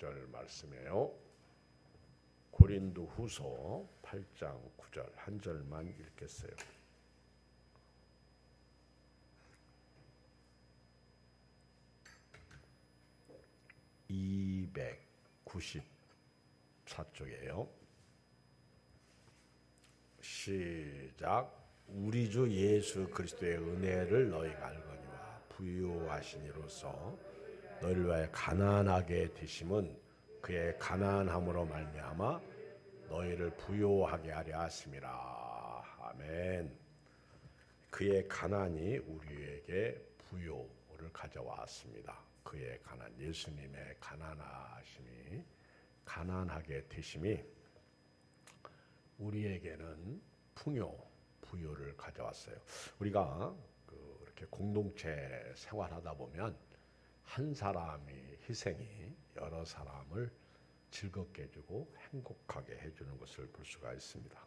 9절 말씀이에요. 고린도후서 8장 9절 한 절만 읽겠어요. (294쪽이에요) 시작. 우리 주 예수 그리스도의 은혜를 너희가 알거니와 부유하신 이로써 너희를 위하여 가난하게 되심은 그의 가난함으로 말미암아 너희를 부유하게 하려 하심이라. 아멘. 그의 가난이 우리에게 부유를 가져왔습니다. 그의 가난, 예수님의 가난하심이, 가난하게 되심이 우리에게는 부유를 가져왔어요. 우리가 이렇게 공동체 생활하다 보면 한 사람의 희생이 여러 사람을 즐겁게 해주고 행복하게 해주는 것을 볼 수가 있습니다.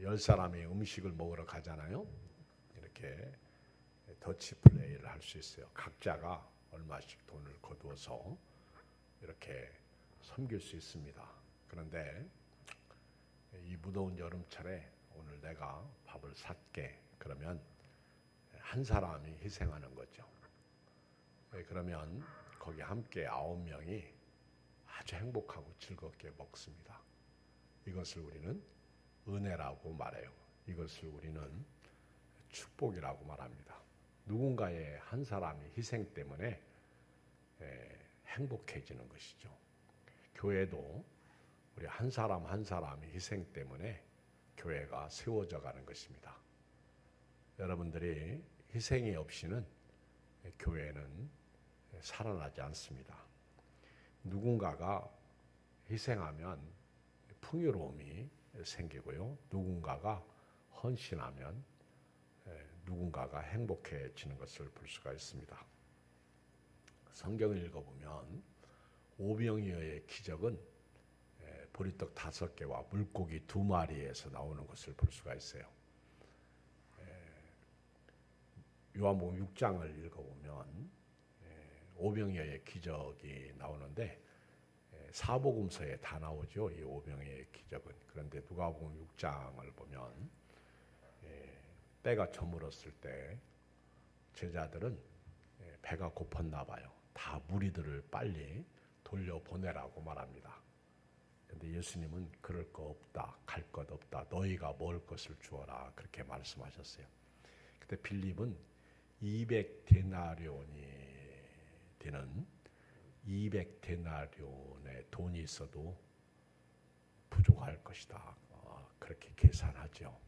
10사람이 음식을 먹으러 가잖아요. 이렇게 더치 플레이를 할 수 있어요. 각자가 얼마씩 돈을 거두어서 이렇게 섬길 수 있습니다. 그런데 이 무더운 여름철에 오늘 내가 밥을 샀게 그러면 한 사람이 희생하는 거죠. 그러면 거기 함께 9명이 아주 행복하고 즐겁게 먹습니다. 이것을 우리는 은혜라고 말해요. 이것을 우리는 축복이라고 말합니다. 누군가의 한 사람의 희생 때문에 행복해지는 것이죠. 교회도 우리 한 사람 한 사람의 희생 때문에 교회가 세워져 가는 것입니다. 여러분들이 희생이 없이는 교회는 살아나지 않습니다. 누군가가 희생하면 풍요로움이 생기고요. 누군가가 헌신하면 누군가가 행복해지는 것을 볼 수가 있습니다. 성경을 읽어보면 오병이어의 기적은 보리떡 5개와 물고기 2마리에서 나오는 것을 볼 수가 있어요. 요한복음 6장을 읽어보면 오병이어의 기적이 나오는데 사복음서에 다 나오죠. 이 오병이어의 기적은. 그런데 누가복음 6장을 보면 때가 저물었을 때 제자들은 배가 고팠나 봐요. 다 무리들을 빨리 돌려보내라고 말합니다. 그런데 예수님은 그럴 거 없다, 갈 것 없다, 너희가 먹을 것을 주어라 그렇게 말씀하셨어요. 그때 빌립은 200데나리온이 되는 200데나리온의 돈이 있어도 부족할 것이다. 그렇게 계산하죠.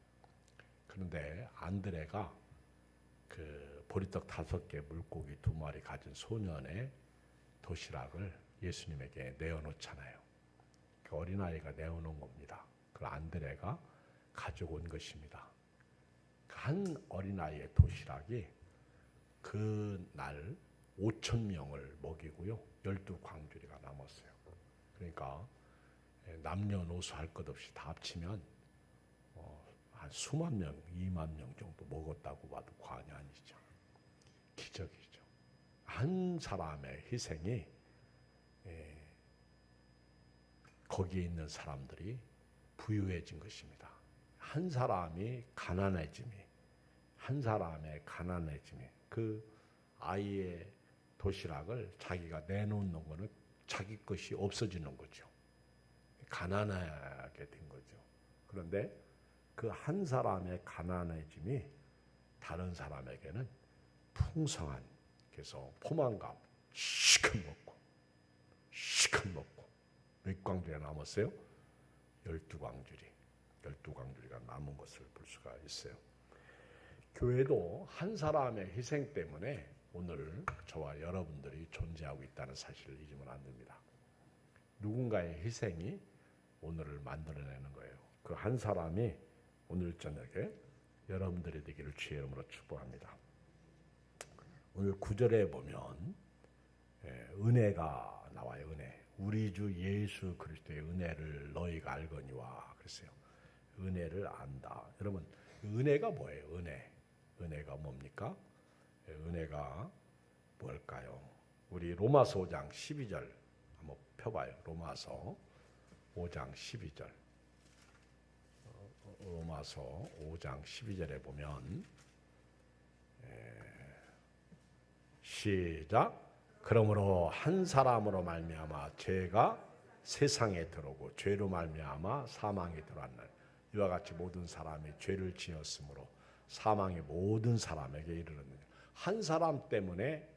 그런데 안드레가 그 보리떡 5개 물고기 2마리 가진 소년의 도시락을 예수님에게 내어놓잖아요. 그 어린아이가 내어놓은 겁니다. 그 안드레가 가지고 온 것입니다. 한 어린아이의 도시락이 그날 5,000명을 먹이고요. 12광주리가 남았어요. 그러니까 남녀노소 할 것 없이 다 합치면 한 수만 명, 2만 명 정도 먹었다고 봐도 과언이 아니죠. 기적이죠. 한 사람의 희생이 거기에 있는 사람들이 부유해진 것입니다. 한 사람이 가난해짐이, 한 사람의 가난해짐이, 그 아이의 도시락을 자기가 내놓는 것은 자기 것이 없어지는 거죠. 가난하게 된 거죠. 그런데 그 한 사람의 가난해짐이 다른 사람에게는 풍성한, 그래서 포만감 시큰 먹고 몇 광주리가 남았어요? 12광주리가 남은 것을 볼 수가 있어요. 교회도 한 사람의 희생 때문에 오늘 저와 여러분들이 존재하고 있다는 사실을 잊으면 안 됩니다. 누군가의 희생이 오늘을 만들어내는 거예요. 그 한 사람이 오늘 저녁에 여러분들이 되기를 주의 이름으로 축복합니다. 오늘 9절에 보면 은혜가 나와요. 은혜. 우리 주 예수 그리스도의 은혜를 너희가 알거니와 그랬어요. 은혜를 안다. 여러분, 은혜가 뭐예요? 은혜가 뭡니까? 은혜가 뭘까요? 우리 로마서 5장 12절 한번 펴봐요. 로마서 5장 12절. 로마서 5장 12절에 보면 시작. 그러므로 한 사람으로 말미암아 죄가 세상에 들어오고 죄로 말미암아 사망이 들어왔나니 이와 같이 모든 사람이 죄를 지었으므로 사망이 모든 사람에게 이르렀느니라. 한 사람 때문에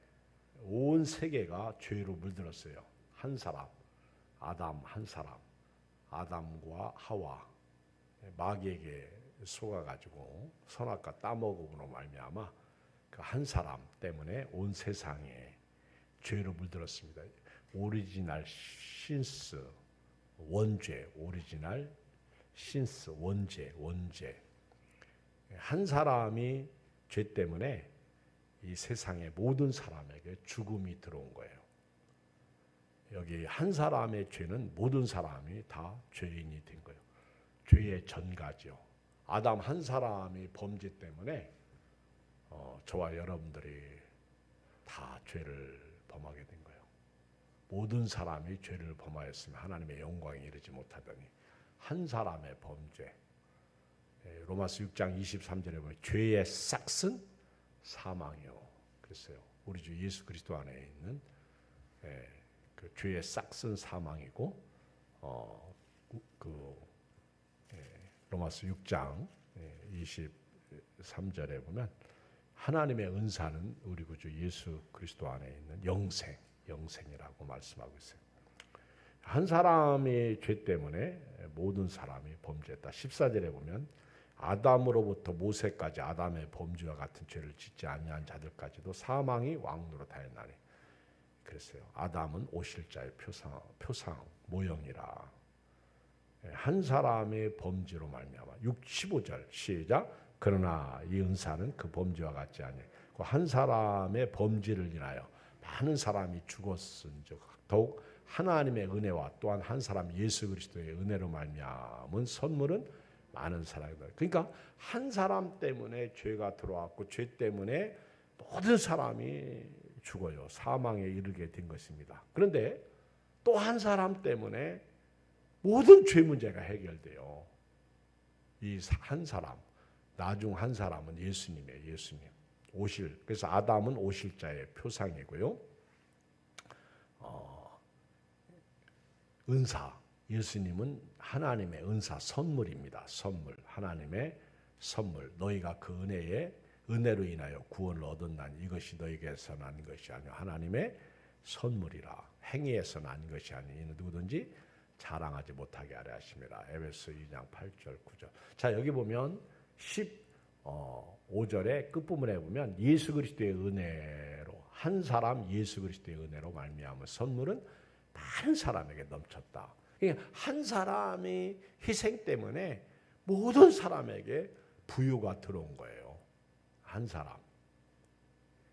온 세계가 죄로 물들었어요. 한 사람, 아담 한 사람, 아담과 하와 마귀에게 속아가지고 선악과 따먹음으로 말미암아 그 한 사람 때문에 온 세상에 죄로 물들었습니다. 오리지널 신스 원죄, 오리지널 신스 원죄. 한 사람이 죄 때문에 이 세상의 모든 사람에게 죽음이 들어온 거예요. 여기 한 사람의 죄는 모든 사람이 다 죄인이 된 거예요. 죄의 전가죠. 아담 한 사람이 범죄 때문에 저와 여러분들이 다 죄를 범하게 된 거예요. 모든 사람이 죄를 범하였으면 하나님의 영광에 이르지 못하더니 한 사람의 범죄. 로마서 6장 23절에 보면 죄의 싹은 사망이요. 그랬어요. 우리 주 예수 그리스도 안에 있는 그 죄의 싹은 사망이고 로마서 6장 23절에 보면 하나님의 은사는 우리 구주 예수 그리스도 안에 있는 영생이라고 말씀하고 있어요. 한 사람의 죄 때문에 모든 사람이 범죄했다. 14절에 보면 아담으로부터 모세까지 아담의 범죄와 같은 죄를 짓지 아니한 자들까지도 사망이 왕노릇하였나니 그랬어요. 아담은 오실 자의 표상 모형이라. 한 사람의 범죄로 말미암아 15절 시작. 그러나 이 은사는 그 범죄와 같지 아니하고 한 사람의 범죄를 인하여 많은 사람이 죽었은즉 더욱 하나님의 은혜와 또한 한 사람 예수 그리스도의 은혜로 말미암은 선물은 많은 사람이다. 그러니까 한 사람 때문에 죄가 들어왔고 죄 때문에 모든 사람이 죽어요. 사망에 이르게 된 것입니다. 그런데 또 한 사람 때문에 모든 죄 문제가 해결돼요. 이 한 사람, 나중 한 사람은 예수님이에요. 예수님. 오실. 그래서 아담은 오실 자의 표상이고요. 은사. 예수님은 하나님의 은사 선물입니다. 선물. 하나님의 선물. 너희가 그 은혜로 인하여 구원을 얻었나니 이것이 너희에게서 난 것이 아니요 하나님의 선물이라. 행위에서 난 것이 아니니 누구든지 자랑하지 못하게 하려 하심이라. 에베소 2장 8절 9절. 자, 여기 보면 15절의 끝부분에 보면 예수 그리스도의 은혜로 한 사람 예수 그리스도의 은혜로 말미암은 선물은 많은 사람에게 넘쳤다. 한 사람의 희생 때문에 모든 사람에게 부유가 들어온 거예요. 한 사람.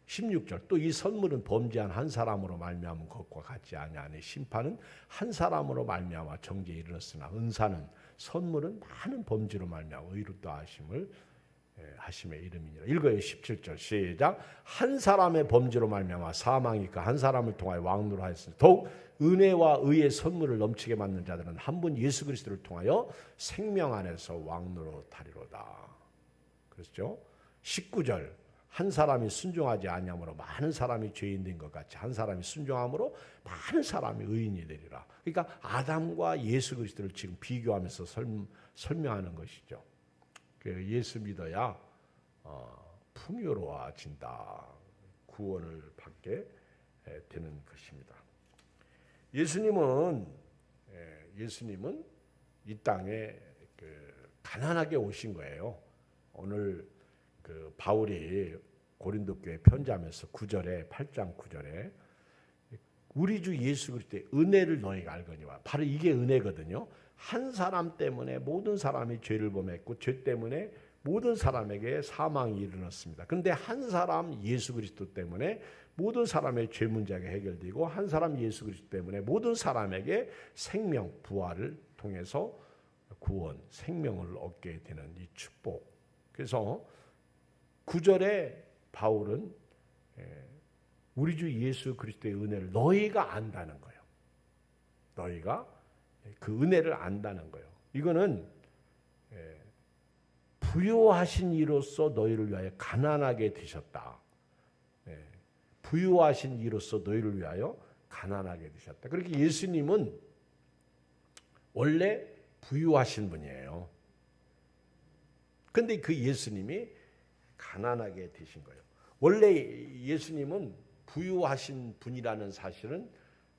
16절 또 이 선물은 범죄한 한 사람으로 말미암은 것과 같지 아니하니 심판은 한 사람으로 말미암아 정죄에 이르렀으나 은사는 선물은 많은 범죄로 말미암아 의롭다 하심의 이름이니라. 읽어요. 17절 시작. 한 사람의 범죄로 말미암아 사망이 그 한 사람을 통하여 왕노로 하였으니 더욱 은혜와 의의 선물을 넘치게 받는 자들은 한 분 예수 그리스도를 통하여 생명 안에서 왕노로 타리로다. 그렇죠? 19절 한 사람이 순종하지 아니함으로 많은 사람이 죄인 된 것 같이 한 사람이 순종함으로 많은 사람이 의인이 되리라. 그러니까 아담과 예수 그리스도를 지금 비교하면서 설명하는 것이죠. 예수 믿어야 풍요로워진다. 구원을 받게 되는 것입니다. 예수님은 이 땅에 가난하게 오신 거예요. 오늘 바울이 고린도 교회 편지하면서 8장 9절에 우리 주 예수 그리스도의 은혜를 너희가 알거니와 바로 이게 은혜거든요. 한 사람 때문에 모든 사람이 죄를 범했고 죄 때문에 모든 사람에게 사망이 이르렀습니다. 그런데 한 사람 예수 그리스도 때문에 모든 사람의 죄 문제가 해결되고 한 사람 예수 그리스도 때문에 모든 사람에게 생명, 부활을 통해서 구원, 생명을 얻게 되는 이 축복. 그래서 9절에 바울은 우리 주 예수 그리스도의 은혜를 너희가 안다는 거예요. 너희가 그 은혜를 안다는 거예요. 이거는 부유하신 이로써 너희를 위하여 가난하게 되셨다. 부유하신 이로써 너희를 위하여 가난하게 되셨다. 그렇게 예수님은 원래 부유하신 분이에요. 근데 그 예수님이 가난하게 되신 거예요. 원래 예수님은 부유하신 분이라는 사실은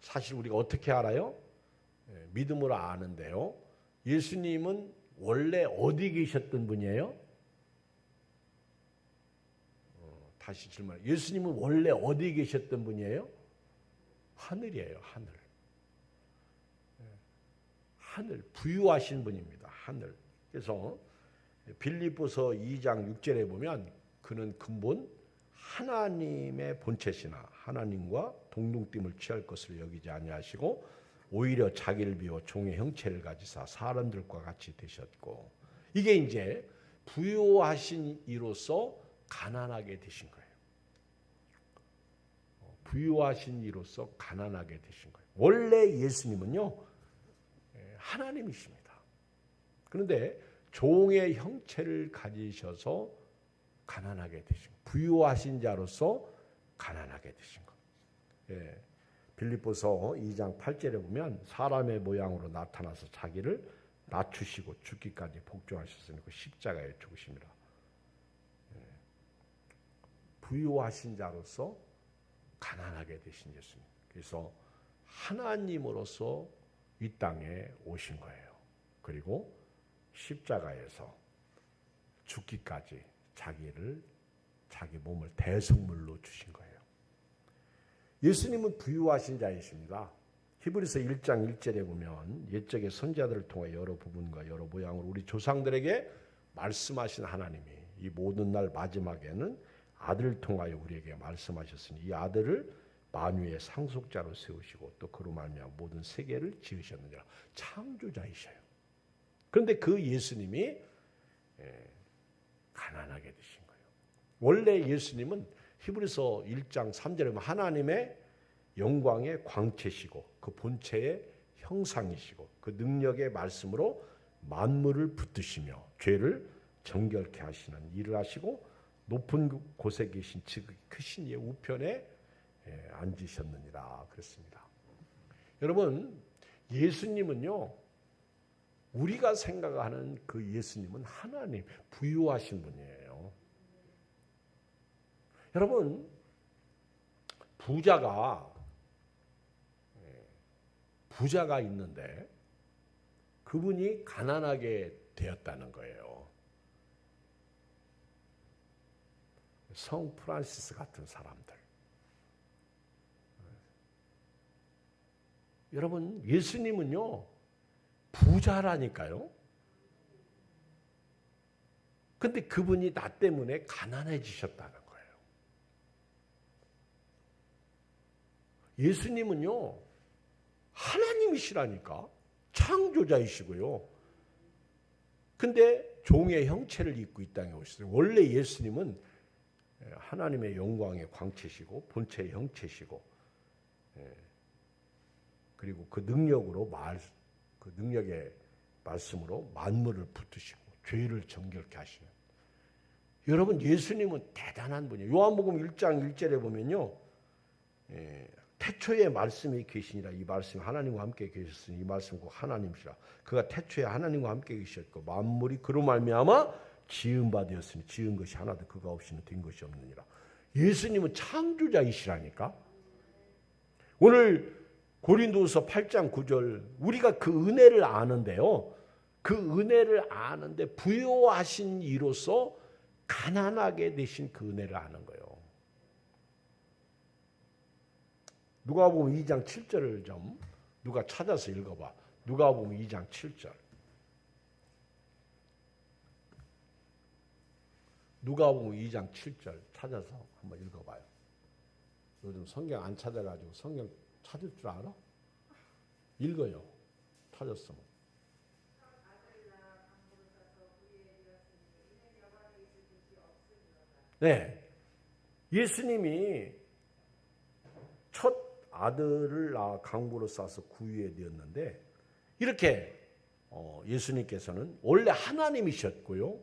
사실 우리가 어떻게 알아요? 믿음으로 아는데요. 예수님은 원래 어디 계셨던 분이에요? 다시 질문. 예수님은 원래 어디 계셨던 분이에요? 하늘이에요. 하늘. 하늘. 부유하신 분입니다. 하늘. 그래서 빌립보서 2장 6절에 보면 그는 근본 하나님의 본체시나 하나님과 동등됨을 취할 것을 여기지 아니하시고 오히려 자기를 비워 종의 형체를 가지사 사람들과 같이 되셨고, 이게 이제 부유하신 이로써 가난하게 되신 거예요. 부유하신 이로써 가난하게 되신 거예요. 원래 예수님은요 하나님이십니다. 그런데 종의 형체를 가지셔서 가난하게 되신 거예요. 부유하신 자로서 가난하게 되신 거예요. 빌립보서 2장 8절에 보면 사람의 모양으로 나타나서 자기를 낮추시고 죽기까지 복종하셨으니 그 십자가에 죽으심이라. 부유하신 자로서 가난하게 되신 예수님. 그래서 하나님으로서 이 땅에 오신 거예요. 그리고 십자가에서 죽기까지 자기 몸을 대속물로 주신 거예요. 예수님은 부유하신 자이십니다. 히브리서 1장 1절에 보면 옛적의 선지자들을 통해 여러 부분과 여러 모양으로 우리 조상들에게 말씀하신 하나님이 이 모든 날 마지막에는 아들을 통하여 우리에게 말씀하셨으니 이 아들을 만유의 상속자로 세우시고 또 그로 말미암아 모든 세계를 지으셨느니라. 창조자이셔요. 그런데 그 예수님이 가난하게 되신 거예요. 원래 예수님은 히브리서 1장 3절에 보면 하나님의 영광의 광채시고 그 본체의 형상이시고 그 능력의 말씀으로 만물을 붙드시며 죄를 정결케 하시는 일을 하시고 높은 곳에 계신 지극히 크신 이의 우편에 앉으셨느니라 그랬습니다. 여러분, 예수님은요 우리가 생각하는 그 예수님은 하나님 부유하신 분이에요. 여러분, 부자가 있는데 그분이 가난하게 되었다는 거예요. 성 프란시스 같은 사람들. 여러분, 예수님은요 부자라니까요. 근데 그분이 나 때문에 가난해지셨다는 거예요. 예수님은요 하나님이시라니까. 창조자이시고요. 근데 종의 형체를 입고 이 땅에 오셨어요. 원래 예수님은 하나님의 영광의 광채시고 본체의 형체시고 그리고 그 능력으로 그 능력의 말씀으로 만물을 붙드시고 죄를 정결케 하시는. 여러분, 예수님은 대단한 분이에요. 요한복음 1장 1절에 보면요. 태초에 말씀이 계시니라. 이 말씀이 하나님과 함께 계셨으니 이 말씀 곧 하나님이시라. 그가 태초에 하나님과 함께 계셨고 만물이 그로 말미암아 지은 바 되었으니 지은 것이 하나도 그가 없이는 된 것이 없느니라. 예수님은 창조자이시라니까. 오늘 고린도서 8장 9절 우리가 그 은혜를 아는데요. 그 은혜를 아는데 부유하신 이로써 가난하게 되신 그 은혜를 아는 거예요. 누가복음 2장 7절을 좀 누가 찾아서 읽어봐. 누가복음 2장 7절. 누가복음 2장 7절 찾아서 한번 읽어봐요. 요즘 성경 안 찾아가지고 성경 찾을 줄 알아? 읽어요. 찾았으면. 네, 예수님이 첫 아들을 낳아 강보로 싸서 구유에 넣었는데 이렇게 예수님께서는 원래 하나님이셨고요.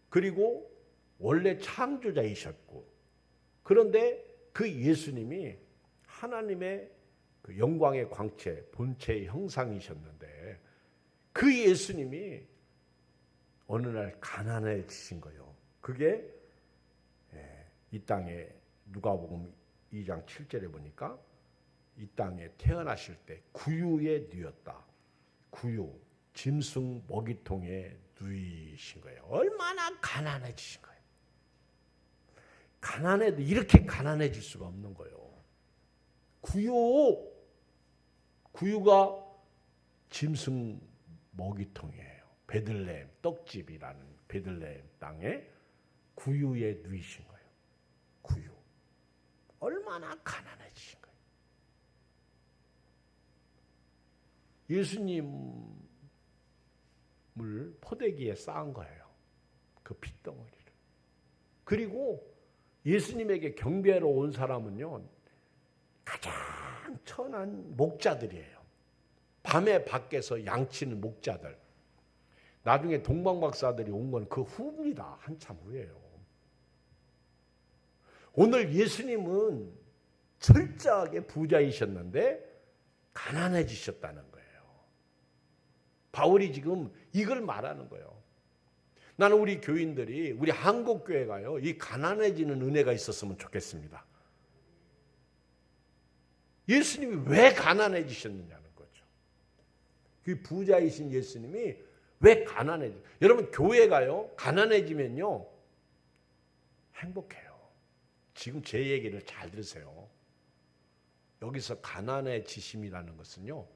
그리고 원래 창조자이셨고 그런데 그 예수님이 하나님의 그 영광의 광채, 본체의 형상이셨는데 그 예수님이 어느 날 가난해지신 거예요. 그게 이 땅에 누가복음 2장 7절에 보니까 이 땅에 태어나실 때 구유에 누였다. 구유, 짐승 먹이통에 누이신 거예요. 얼마나 가난해지신 거예요. 가난해도 이렇게 가난해질 수가 없는 거예요. 구유가 짐승 먹이통이에요. 베들레헴 떡집이라는 베들레헴 땅에 구유에 누이신 거예요. 구유. 얼마나 가난해지신 거예요. 예수님을 포대기에 쌓은 거예요. 그 핏덩어리를. 그리고 예수님에게 경배하러 온 사람은요. 가장 천한 목자들이에요. 밤에 밖에서 양치는 목자들. 나중에 동방박사들이 온 건 그 후입니다. 한참 후예요. 오늘 예수님은 철저하게 부자이셨는데 가난해지셨다는 거예요. 바울이 지금 이걸 말하는 거예요. 나는 우리 교인들이 우리 한국교회가요. 이 가난해지는 은혜가 있었으면 좋겠습니다. 예수님이 왜 가난해지셨느냐는 거죠. 그 부자이신 예수님이 왜 가난해지? 여러분 교회가요. 가난해지면요. 행복해요. 지금 제 얘기를 잘 들으세요. 여기서 가난해지심이라는 것은요.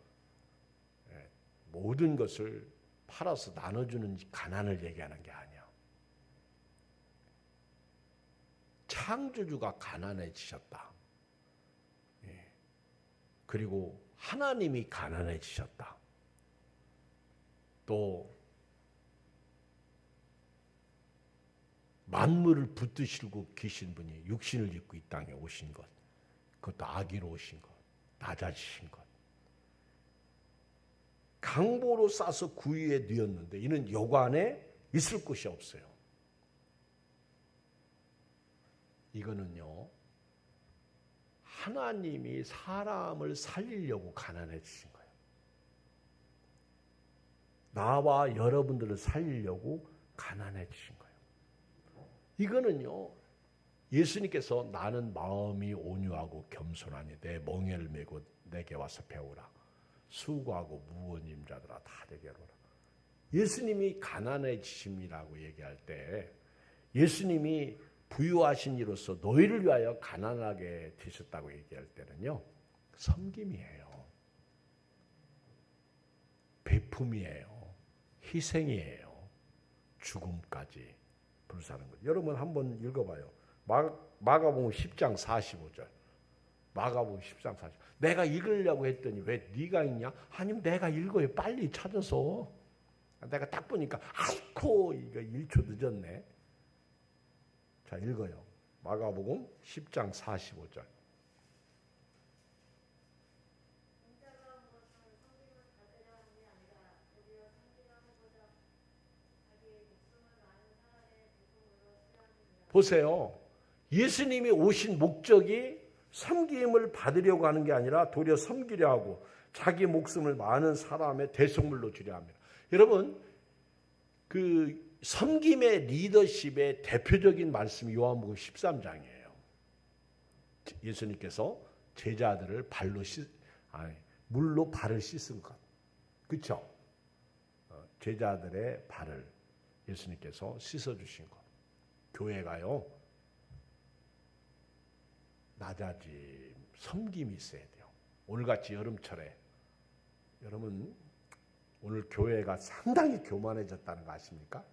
모든 것을 팔아서 나눠주는 가난을 얘기하는 게 아니야. 창조주가 가난해지셨다. 그리고 하나님이 가난해지셨다. 또 만물을 붙드시고 계신 분이 육신을 입고 이 땅에 오신 것. 그것도 아기로 오신 것. 낮아지신 것. 강보로 싸서 구유에 누였는데 이는 여관에 있을 곳이 없어요. 이거는요. 하나님이 사람을 살리려고 가난해지신 거예요. 나와 여러분들을 살리려고 가난해지신 거예요. 이거는요. 예수님께서 나는 마음이 온유하고 겸손하니 내 멍에를 메고 내게 와서 배우라. 수고하고 무거운 자들아 다 내게로 오라. 예수님이 가난해지심이라고 얘기할 때 예수님이 부유하신 이로서 너희를 위하여 가난하게 되셨다고 얘기할 때는요. 섬김이에요. 배품이에요. 희생이에요. 죽음까지 불사는 것. 여러분 한번 읽어봐요. 마가복음 10장 45절. 마가복음 10장 40절. 내가 읽으려고 했더니 왜 네가 읽냐? 아니면 내가 읽어요. 빨리 찾아서. 내가 딱 보니까 아이고 이거 1초 늦었네. 자 읽어요. 마가복음 10장 45절. 보세요. 예수님이 오신 목적이 섬김을 받으려고 하는 게 아니라 도리어 섬기려 하고 자기 목숨을 많은 사람의 대속물로 주려 합니다. 여러분 그 섬김의 리더십의 대표적인 말씀이 요한복음 13장이에요. 예수님께서 제자들을 물로 발을 씻은 것. 그렇죠? 제자들의 발을 예수님께서 씻어주신 것. 교회가요. 낮아짐, 섬김이 있어야 돼요. 오늘같이 여름철에 여러분 오늘 교회가 상당히 교만해졌다는 거 아십니까?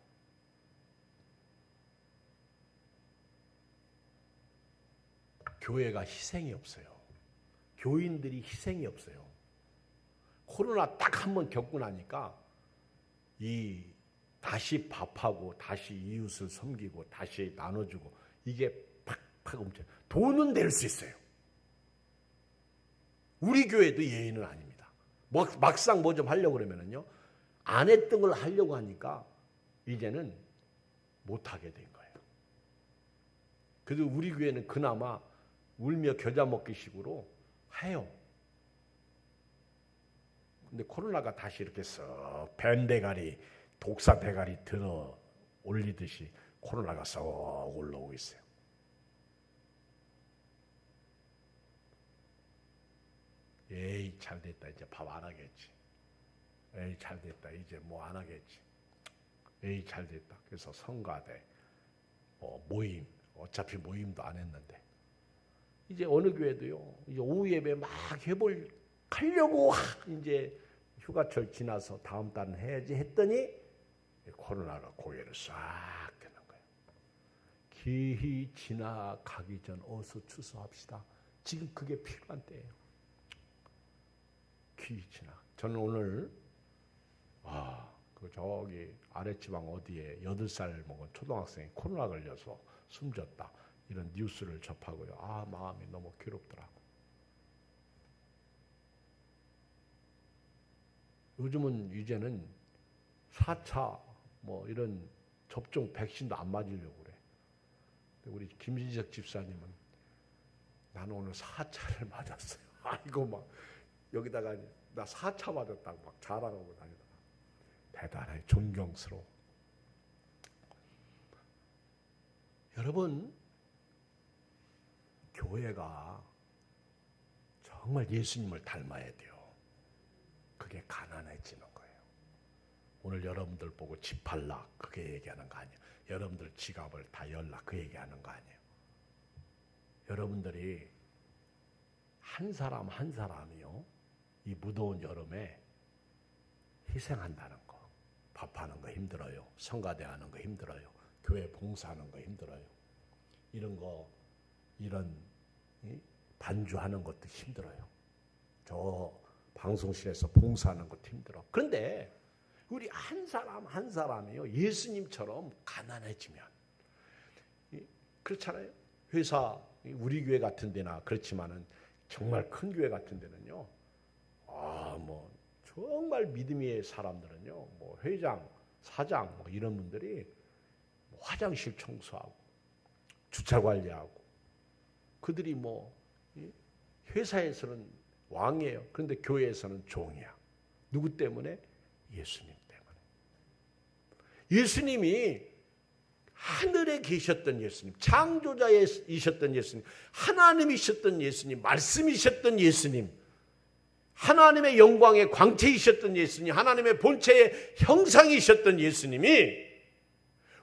교회가 희생이 없어요. 교인들이 희생이 없어요. 코로나 딱 한 번 겪고 나니까 다시 밥하고 다시 이웃을 섬기고 다시 나눠주고 이게 팍팍 움직여요. 돈은 낼 수 있어요. 우리 교회도 예의는 아닙니다. 막상 뭐 좀 하려고 그러면은요, 안 했던 걸 하려고 하니까 이제는 못하게 된 거예요. 그래도 우리 교회는 그나마 울며 겨자 먹기 식으로 해요. 근데 코로나가 다시 이렇게 썩 뱀대가리, 독사 대가리 들어 올리듯이 코로나가 썩 올라오고 있어요. 에이 잘 됐다, 이제 밥 안 하겠지. 에이 잘 됐다, 이제 뭐 안 하겠지. 에이 잘 됐다. 그래서 성가대, 모임, 어차피 모임도 안 했는데 이제 어느 교회도요, 이제 오후 예배 막 하려고 이제 휴가철 지나서 다음 달은 해야지 했더니 코로나가 고개를 싹 드는 거예요. 기히 지나가기 전 어서 추수합시다. 지금 그게 필요한 때예요. 기히 지나. 저는 오늘 그 저기 아랫지방 어디에 8살 먹은 초등학생이 코로나 걸려서 숨졌다, 이런 뉴스를 접하고요. 마음이 너무 괴롭더라고. 요즘은 이제는 4차 뭐 이런 접종 백신도 안 맞으려고 그래. 우리 김진석 집사님은 나는 오늘 4차를 맞았어요. 아이고 막 여기다가 나 4차 맞았다고 막 자랑하고 다니다가 대단해, 존경스러워. 여러분, 교회가 정말 예수님을 닮아야 돼요. 그게 가난해지는 거예요. 오늘 여러분들 보고 집 팔라 그게 얘기하는 거 아니에요. 여러분들 지갑을 다 열라 그 얘기하는 거 아니에요. 여러분들이 한 사람 한 사람이요, 이 무더운 여름에 희생한다는 거. 밥하는 거 힘들어요. 성가대 하는 거 힘들어요. 교회 봉사하는 거 힘들어요. 이런 반주하는 것도 힘들어요. 저 방송실에서 봉사하는 것도 힘들어. 그런데 우리 한 사람 한 사람이요, 예수님처럼 가난해지면, 그렇잖아요. 회사, 우리 교회 같은 데나 그렇지만은 정말 큰 교회 같은 데는요, 뭐 정말 믿음의 사람들은요, 뭐 회장, 사장 뭐 이런 분들이 화장실 청소하고 주차 관리하고, 그들이 뭐 회사에서는 왕이에요. 그런데 교회에서는 종이야. 누구 때문에? 예수님 때문에. 예수님이 하늘에 계셨던 예수님, 창조자이셨던 예수님, 하나님이셨던 예수님, 말씀이셨던 예수님, 하나님의 영광의 광채이셨던 예수님, 하나님의 본체의 형상이셨던 예수님이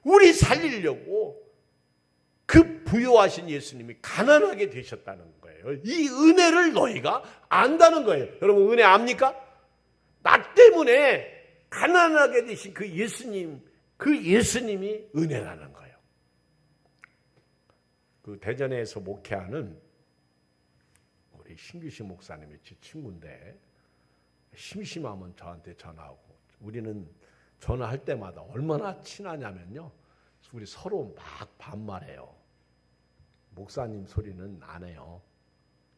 우리 살리려고 그 부요하신 예수님이 가난하게 되셨다는 거예요. 이 은혜를 너희가 안다는 거예요. 여러분 은혜 압니까? 나 때문에 가난하게 되신 그 예수님이 은혜라는 거예요. 그 대전에서 목회하는 우리 신규식 목사님이 제 친구인데, 심심하면 저한테 전화하고, 우리는 전화할 때마다 얼마나 친하냐면요, 우리 서로 막 반말해요. 목사님 소리는 안 해요.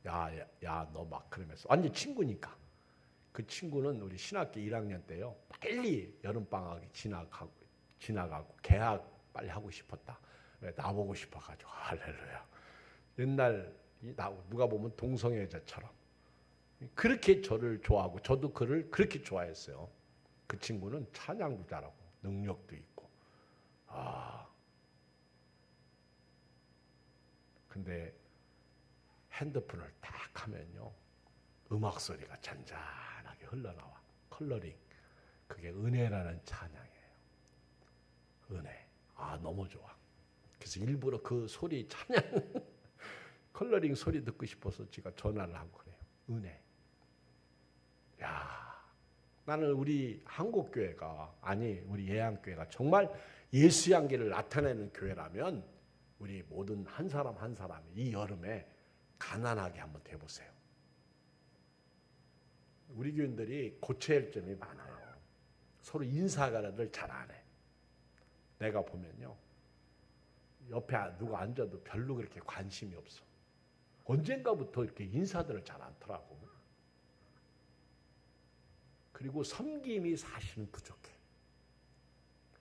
야, 너 막 그러면서. 완전 친구니까. 그 친구는 우리 신학교 1학년 때요, 빨리 여름방학이 지나가고 개학 빨리 하고 싶었다. 왜? 나보고 싶어가지고. 할렐루야. 옛날 누가 보면 동성애자처럼 그렇게 저를 좋아하고 저도 그를 그렇게 좋아했어요. 그 친구는 찬양도 잘하고 능력도 있고. 근데 핸드폰을 딱 하면요, 음악 소리가 잔잔하게 흘러나와. 컬러링. 그게 은혜라는 찬양이에요. 은혜. 너무 좋아. 그래서 일부러 그 소리 찬양 컬러링 소리 듣고 싶어서 제가 전화를 하고 그래요. 은혜. 나는 우리 한국교회가, 우리 예양교회가 정말 예수 향기를 나타내는 교회라면 우리 모든 한 사람 한 사람이 이 여름에 가난하게 한번 돼보세요. 우리 교인들이 고쳐야 할 점이 많아요. 서로 인사가를 잘 안 해. 내가 보면요, 옆에 누가 앉아도 별로 그렇게 관심이 없어. 언젠가부터 이렇게 인사들을 잘 않더라고. 그리고 섬김이 사실은 부족해.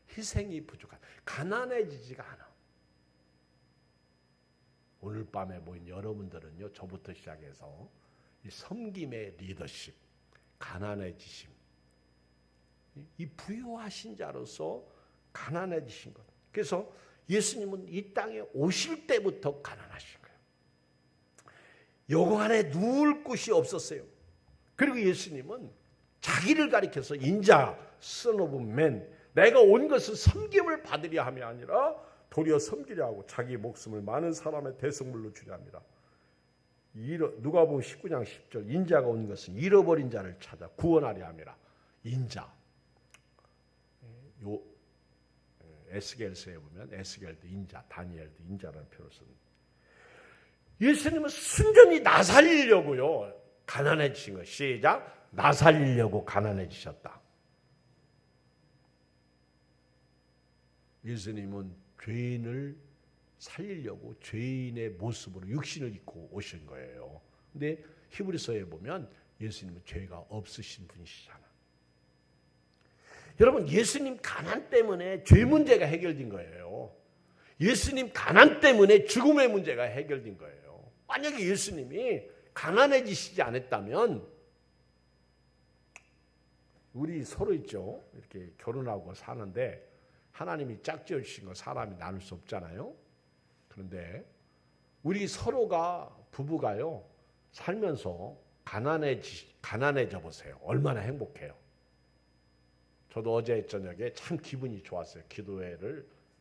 희생이 부족한. 가난해지지가 않아. 오늘 밤에 모인 여러분들은요, 저부터 시작해서 이 섬김의 리더십, 가난해지심, 이 부유하신 자로서 가난해지신 것. 그래서 예수님은 이 땅에 오실 때부터 가난하신 거예요. 여관 안에 누울 곳이 없었어요. 그리고 예수님은 자기를 가리켜서 인자, Son of Man, 내가 온 것은 섬김을 받으려 함이 아니라 도리어 섬기려 하고 자기 목숨을 많은 사람의 대성물로 주려 합니다. 누가복음 19장 10절, 인자가 온 것은 잃어버린 자를 찾아 구원하려 함이라. 인자. 요 에스겔서에 보면 에스겔도 인자, 다니엘도 인자라는 표현을 씁니다. 예수님은 순전히 나 살리려고요. 가난해지신 거. 시작. 나 살리려고 가난해지셨다. 예수님은 죄인을 살리려고 죄인의 모습으로 육신을 입고 오신 거예요. 근데 히브리서에 보면 예수님은 죄가 없으신 분이시잖아. 여러분, 예수님 가난 때문에 죄 문제가 해결된 거예요. 예수님 가난 때문에 죽음의 문제가 해결된 거예요. 만약에 예수님이 가난해지시지 않았다면 우리 서로 있죠. 이렇게 결혼하고 사는데 하나님이 짝지어 주신 거 사람이 나눌 수 없잖아요. 그런데 우리 서로가 부부가요, 살면서 가난해져 보세요. 얼마나 행복해요. 저도 어제 저녁에 참 기분이 좋았어요.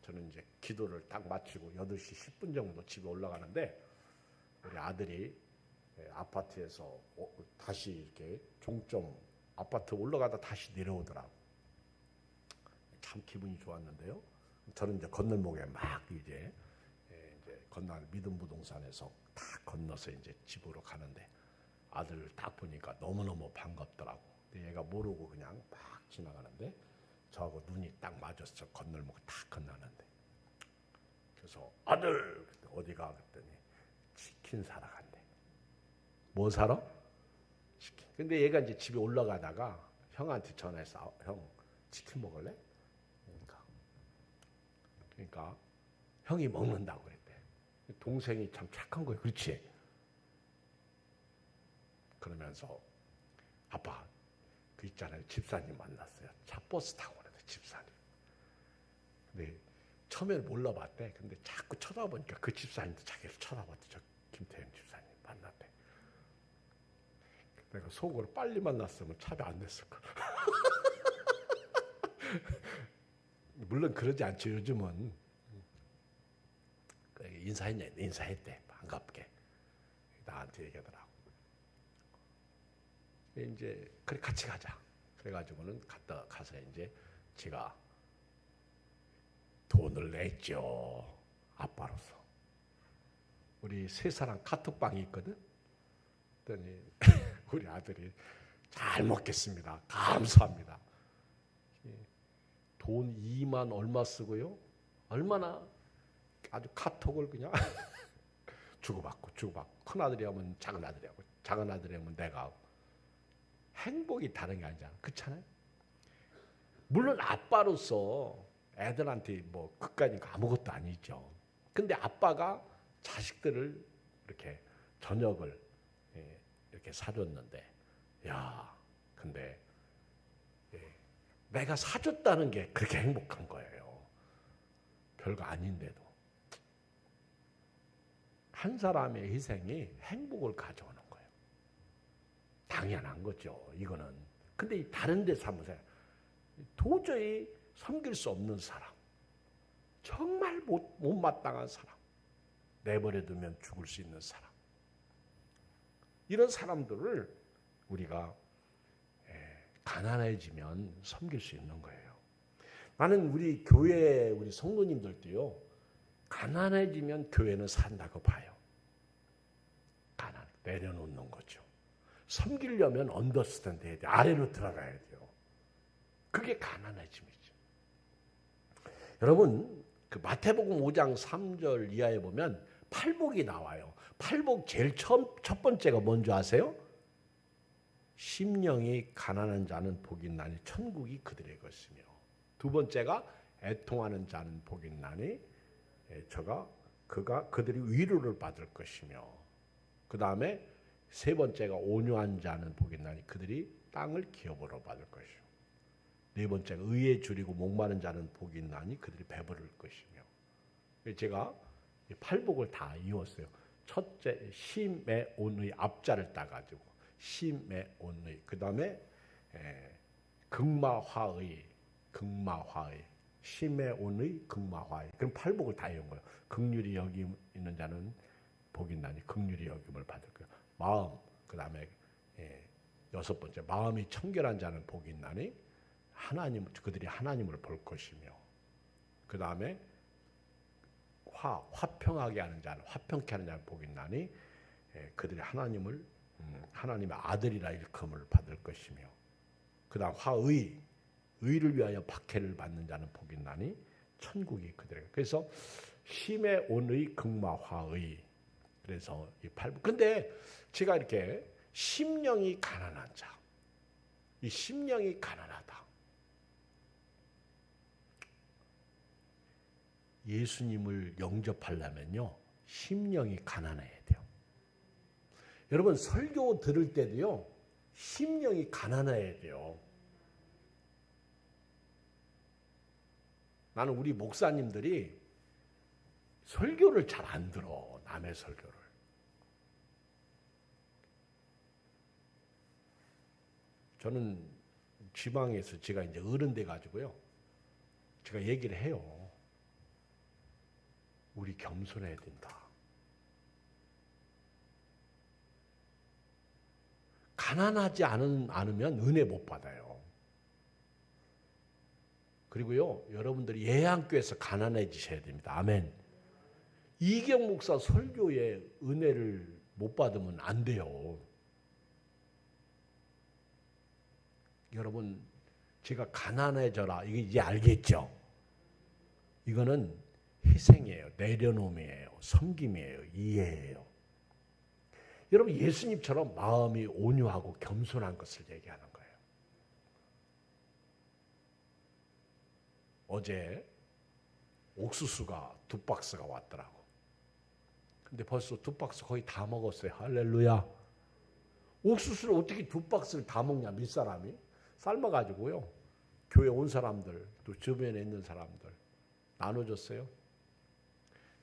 저는 이제 기도를 딱 마치고 8시 10분 정도 집에 올라가는데 우리 아들이 아파트에서 다시 이렇게 종점 아파트 올라가다 다시 내려오더라고. 참 기분이 좋았는데요. 저는 이제 건널목에 막 이제 건너 믿음 부동산에서 다 건너서 이제 집으로 가는데 아들을 딱 보니까 너무너무 반갑더라고. 근데 얘가 모르고 그냥 막 지나가는데 저하고 눈이 딱 맞았어. 저 건널목 딱 건너는데. 그래서 아들 어디가 그랬더니 치킨 사러 간대. 뭐 사러? 치킨. 근데 얘가 이제 집에 올라가다가 형한테 전화해서 형 치킨 먹을래? 그러니까 형이 먹는다고 그랬대. 동생이 참 착한 거예요. 그렇지? 그러면서 아빠 그 있잖아요. 집사님 만났어요. 차 버스 타고 오는데 집사님. 근데 처음에는 몰라봤대. 근데 자꾸 쳐다보니까 그 집사님도 자기를 쳐다봤대. 저 김태형 집사님 만났대. 내가 속으로 빨리 만났으면 차비 안 냈을 거야. 물론 그러지 않죠. 요즘은 인사했대. 반갑게 나한테 얘기하더라고. 이제 그래 같이 가자. 그래가지고는 가서 이제 제가 돈을 냈죠. 아빠로서. 우리 세 사람 카톡방이 있거든. 그랬더니 우리 아들이 잘 먹겠습니다. 감사합니다. 돈 2만 얼마 쓰고요. 얼마나 아주 카톡을 그냥 주고받고 큰 아들이 하면 작은 아들이 하고 작은 아들이 하면 내가 하고. 행복이 다른 게 아니잖아. 그렇잖아요. 물론 아빠로서 애들한테 뭐 그까짓 거 아무것도 아니죠. 근데 아빠가 자식들을 이렇게 저녁을 이렇게 사줬는데 근데 내가 사줬다는 게 그렇게 행복한 거예요. 별거 아닌데도. 한 사람의 희생이 행복을 가져오는 거예요. 당연한 거죠. 이거는. 근데 다른 데서 한번 생각해요. 도저히 섬길 수 없는 사람. 정말 못마땅한 사람. 내버려두면 죽을 수 있는 사람. 이런 사람들을 우리가 가난해지면 섬길 수 있는 거예요. 나는 우리 교회 우리 성도님들도요. 가난해지면 교회는 산다고 봐요. 내려놓는 거죠. 섬기려면 언더스탠드 해야 돼. 아래로 들어가야 돼요. 그게 가난해짐이죠. 여러분 그 마태복음 5장 3절 이하에 보면 팔복이 나와요. 팔복 제일 첫 번째가 뭔지 아세요? 심령이 가난한 자는 복이 있나니 천국이 그들의 것이며, 두 번째가 애통하는 자는 복이 있나니 그들이 위로를 받을 것이며, 그 다음에 세 번째가 온유한 자는 복이 있나니 그들이 땅을 기업으로 받을 것이요, 네 번째가 의에 줄이고 목마른 자는 복이 있나니 그들이 배부를 것이며. 제가 팔복을 다 이었어요. 첫째 심의 온의 앞자를 따가지고 심의 온의, 그 다음에 극마화의 심의 온의 극마화의, 그럼 팔복을 다 이은 거예요. 긍휼히 여기는 자는 복이 있나니 긍휼히 여김을 받을 거예요. 마음, 그 다음에 여섯 번째 마음이 청결한 자는 복이 있나니 그들이 하나님을 볼 것이며, 그 다음에 화평하게 하는 자는 화평케 하는 자는 복이 있나니 그들이 하나님의 아들이라 일컬음을 받을 것이며, 그 다음 의를 위하여 박해를 받는 자는 복이 있나니 천국이 그들에게. 그래서 심의 온의 극마화의, 그래서 이 팔복. 근데 제가 이렇게 심령이 가난한 자, 이 심령이 가난하다, 예수님을 영접하려면요 심령이 가난해야 돼요. 여러분 설교 들을 때도요 심령이 가난해야 돼요. 나는 우리 목사님들이 설교를 잘 안 들어, 남의 설교를. 저는 지방에서 제가 이제 어른 돼 가지고요, 제가 얘기를 해요. 우리 겸손해야 된다. 가난하지 않으면 은혜 못 받아요. 그리고요, 여러분들이 예양교회에서 가난해지셔야 됩니다. 아멘. 이경 목사 설교에 은혜를 못 받으면 안 돼요. 여러분, 제가 가난해져라, 이게 이제 알겠죠? 이거는 희생이에요. 내려놓음이에요. 섬김이에요. 이해예요. 여러분 예수님처럼 마음이 온유하고 겸손한 것을 얘기하는 거예요. 어제 옥수수가 2박스가 왔더라고. 근데 벌써 2박스 거의 다 먹었어요. 할렐루야. 옥수수를 어떻게 2박스를 다 먹냐, 밑사람이. 삶아가지고요, 교회 온 사람들, 또 주변에 있는 사람들 나눠줬어요.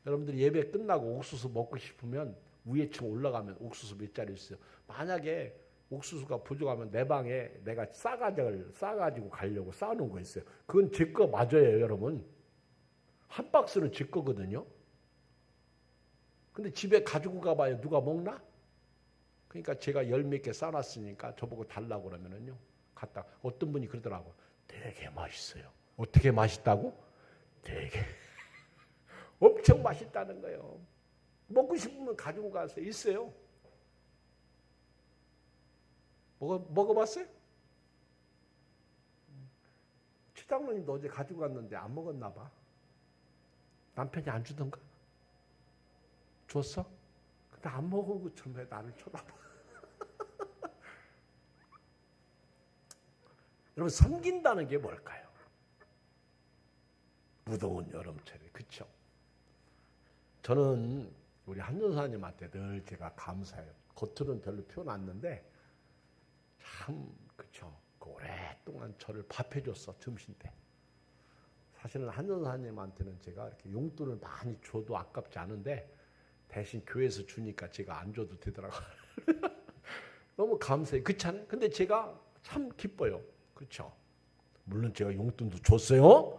여러분들이 예배 끝나고 옥수수 먹고 싶으면 위에 층 올라가면 옥수수 몇 자리 있어요. 만약에 옥수수가 부족하면 내 방에 내가 싸가지고 가려고 싸놓은 거 있어요. 그건 제 거 맞아요, 여러분. 한 박스는 제 거거든요. 근데 집에 가지고 가봐야 누가 먹나? 그러니까 제가 10몇 개 싸놨으니까 저보고 달라고 그러면은요, 갔다. 어떤 분이 그러더라고. 되게 맛있어요. 어떻게 맛있다고? 되게 엄청 맛있다는 거예요. 먹고 싶으면 가지고 가서 있어요. 먹어봤어요? 최장로님도 어제 가지고 갔는데 안 먹었나 봐. 남편이 안 주던가? 줬어? 근데 안 먹은 것처럼 왜 나를 쳐다봐? 여러분, 섬긴다는 게 뭘까요? 무더운 여름철에, 그렇죠? 저는 우리 한전사님한테 늘 제가 감사해요. 겉으로는 별로 표현 안 했는데 참, 그렇죠? 오랫동안 저를 밥해줬어, 점심 때. 사실은 한전사님한테는 제가 이렇게 용돈을 많이 줘도 아깝지 않은데 대신 교회에서 주니까 제가 안 줘도 되더라고요. 너무 감사해요. 그렇지 않아요? 근데 제가 참 기뻐요. 그렇죠? 물론 제가 용돈도 줬어요.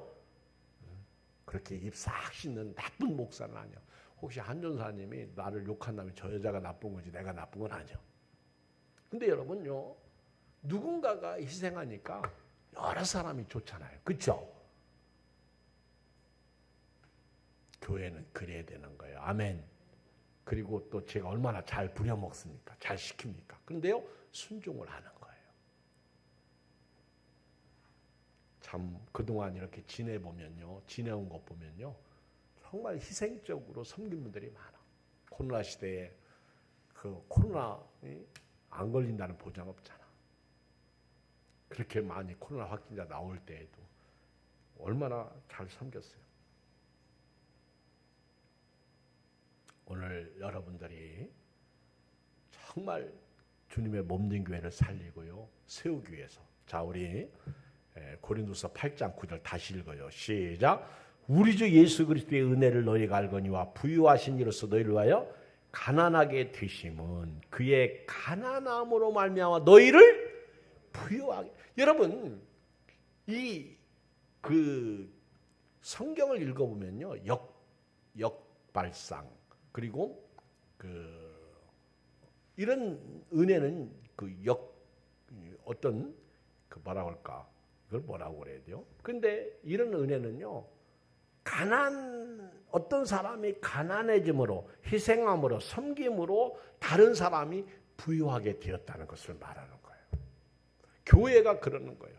그렇게 입 싹 씻는 나쁜 목사는 아니야. 혹시 한전사님이 나를 욕한다면 저 여자가 나쁜 거지 내가 나쁜 건 아니야. 근데 여러분요, 누군가가 희생하니까 여러 사람이 좋잖아요. 그렇죠? 교회는 그래야 되는 거예요. 아멘. 그리고 또 제가 얼마나 잘 부려먹습니까? 잘 시킵니까? 그런데요, 순종을 하는 거예요. 참 그동안 이렇게 지내온 것 보면요, 정말 희생적으로 섬긴 분들이 많아. 코로나 시대에 그 코로나 안 걸린다는 보장 없잖아. 그렇게 많이 코로나 확진자 나올 때에도 얼마나 잘 섬겼어요. 오늘 여러분들이 정말 주님의 몸된 교회를 살리고요, 세우기 위해서. 자, 우리 고린도서 8장 9절 다시 읽어요. 시작. 우리 주 예수 그리스도의 은혜를 너희가 알거니와 부유하신 이로서 너희를 위하여 가난하게 되심은 그의 가난함으로 말미암아 너희를 부유하게. 여러분, 이 성경을 읽어보면요, 역발상 그리고 이런 은혜는 어떤 뭐라고 할까, 이걸 뭐라고 그래야 돼요? 근데 이런 은혜는요, 어떤 사람이 가난해짐으로, 희생함으로, 섬김으로 다른 사람이 부유하게 되었다는 것을 말하는 거예요. 교회가 그러는 거예요.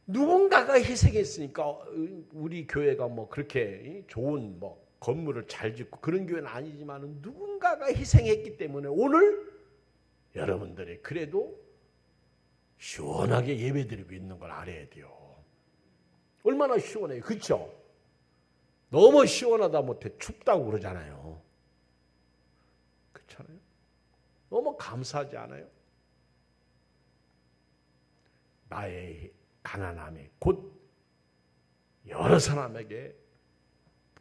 누군가가 희생했으니까 우리 교회가 뭐 그렇게 좋은 건물을 잘 짓고 그런 교회는 아니지만 누군가가 희생했기 때문에 오늘 여러분들이 그래도 시원하게 예배드리고 있는 걸 알아야 돼요. 얼마나 시원해요. 그렇죠? 너무 시원하다 못해 춥다고 그러잖아요. 그렇잖아요? 너무 감사하지 않아요? 나의 가난함이 곧 여러 사람에게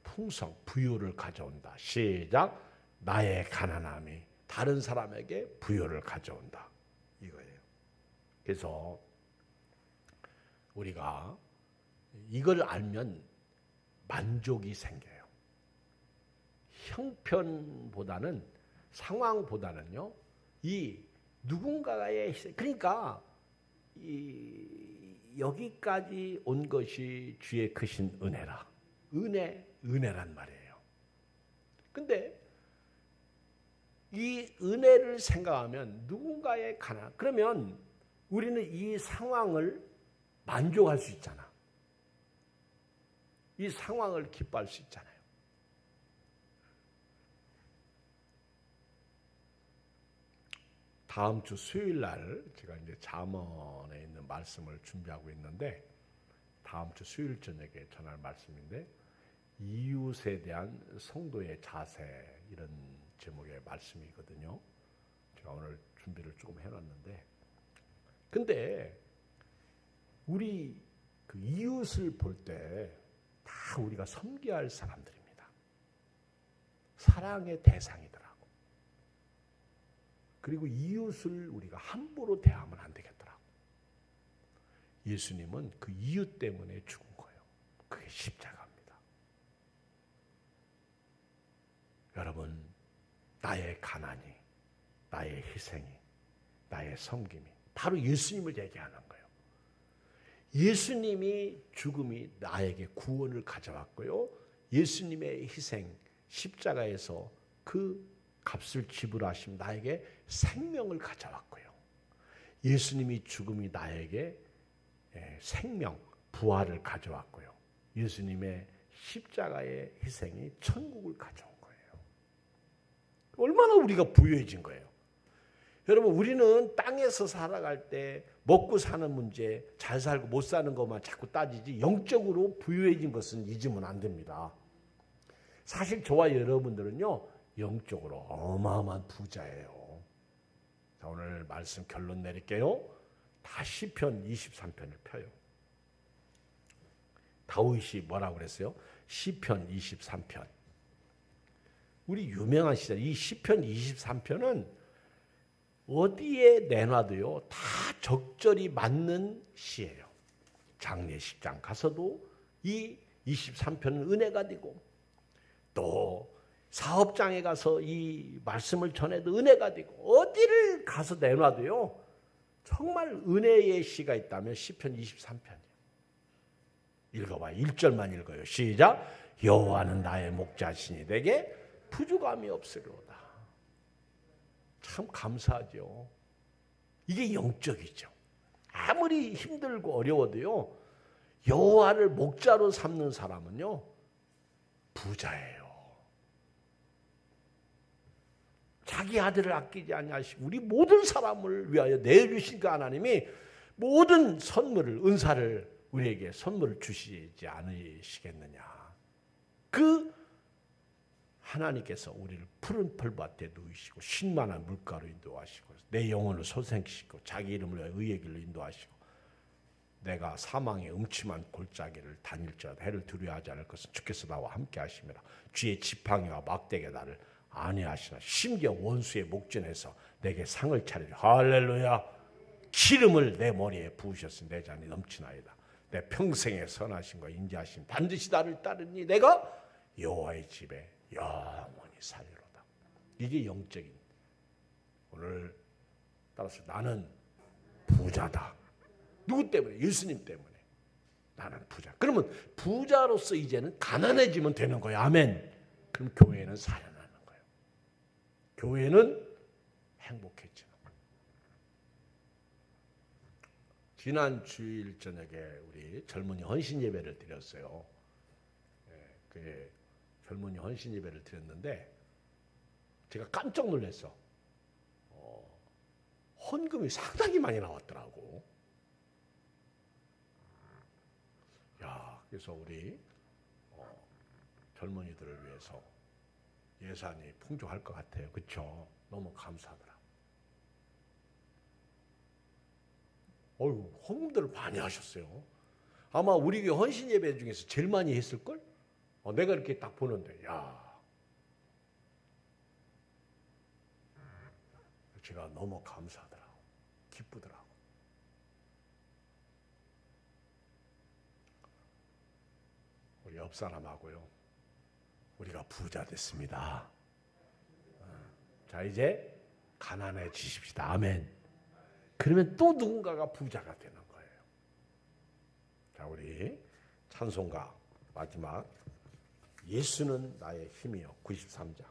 풍성, 부유를 가져온다. 시작. 나의 가난함이 다른 사람에게 부유를 가져온다. 이거예요. 그래서 우리가 이걸 알면 만족이 생겨요. 형편보다는, 상황보다는요, 이 누군가의 희생, 그러니까 여기까지 온 것이 주의 크신 은혜라. 은혜란 말이에요. 근데 이 은혜를 생각하면 누군가의 가난, 그러면 우리는 이 상황을 만족할 수 있잖아. 이 상황을 기뻐할 수 있잖아요. 다음 주 수요일 날 제가 이제 잠언에 있는 말씀을 준비하고 있는데, 다음 주 수요일 저녁에 전할 말씀인데, 이웃에 대한 성도의 자세, 이런 제목의 말씀이거든요. 제가 오늘 준비를 조금 해놨는데, 근데 우리 이웃을 볼 때 다 우리가 섬겨야 할 사람들입니다. 사랑의 대상이더라고. 그리고 이웃을 우리가 함부로 대하면 안 되겠더라고. 예수님은 그 이웃 때문에 죽은 거예요. 그게 십자가입니다. 여러분, 나의 가난이, 나의 희생이, 나의 섬김이 바로 예수님을 얘기하는 거예요. 예수님이 죽음이 나에게 구원을 가져왔고요. 예수님의 희생, 십자가에서 그 값을 지불하심 나에게 생명을 가져왔고요. 예수님이 죽음이 나에게 생명, 부활을 가져왔고요. 예수님의 십자가의 희생이 천국을 가져온 거예요. 얼마나 우리가 부유해진 거예요. 여러분, 우리는 땅에서 살아갈 때 먹고 사는 문제, 잘 살고 못 사는 것만 자꾸 따지지 영적으로 부유해진 것은 잊으면 안 됩니다. 사실 저와 여러분들은요, 영적으로 어마어마한 부자예요. 자, 오늘 말씀 결론 내릴게요. 다 시편 23편을 펴요. 다윗이 뭐라고 그랬어요? 시편 23편. 우리 유명한 시절, 이 시편 23편은 어디에 내놔도요, 다 적절히 맞는 시예요. 장례식장 가서도 이 23편은 은혜가 되고, 또 사업장에 가서 이 말씀을 전해도 은혜가 되고, 어디를 가서 내놔도요, 정말 은혜의 시가 있다면 시편 23편이에요. 읽어봐. 1절만 읽어요. 시작. 여호와는 나의 목자시니 내게 부족함이 없으리로다. 참 감사하죠. 이게 영적이죠. 아무리 힘들고 어려워도요, 여호와를 목자로 삼는 사람은요, 부자예요. 자기 아들을 아끼지 아니하시고 우리 모든 사람을 위하여 내주신 그 하나님이 모든 선물을, 은사를 우리에게 선물을 주시지 않으시겠느냐. 그 하나님께서 우리를 푸른 풀밭에 누이시고 쉰만한 물가로 인도하시고 내 영혼을 소생시키고 자기 이름을 위하여 의의 길로 인도하시고 내가 사망의 음침한 골짜기를 다닐지라도 해를 두려워하지 않을 것은 주께서 나와 함께 하심이라. 주의 지팡이와 막대기가 나를 안위하시나. 심지어 원수의 목전에서 내게 상을 차리라. 할렐루야. 기름을 내 머리에 부으셨으니 내 잔이 넘치나이다. 내 평생의 선하심과 인자하심 반드시 나를 따르니 내가 여호와의 집에 영원히 살리로다. 이게 영적인. 오늘 따라서 나는 부자다. 누구 때문에? 예수님 때문에. 나는 부자. 그러면 부자로서 이제는 가난해지면 되는 거예요. 아멘. 그럼 교회는 살아나는 거예요. 교회는 행복해지는 거예요. 지난 주일 저녁에 우리 젊은이 헌신 예배를 드렸어요. 그 젊은이 헌신 예배를 드렸는데 제가 깜짝 놀랐어. 헌금이 상당히 많이 나왔더라고. 그래서 우리 젊은이들을 위해서 예산이 풍족할 것 같아요. 그렇죠? 너무 감사하더라고요. 헌금들을 많이 하셨어요. 아마 우리 교회 헌신 예배 중에서 제일 많이 했을걸? 내가 이렇게 딱 보는데 제가 너무 감사하더라고. 기쁘더라고. 우리 옆 사람하고요. 우리가 부자 됐습니다. 자, 이제 가난해지십시다. 아멘. 그러면 또 누군가가 부자가 되는 거예요. 자, 우리 찬송가 마지막 예수는 나의 힘이요. 93장.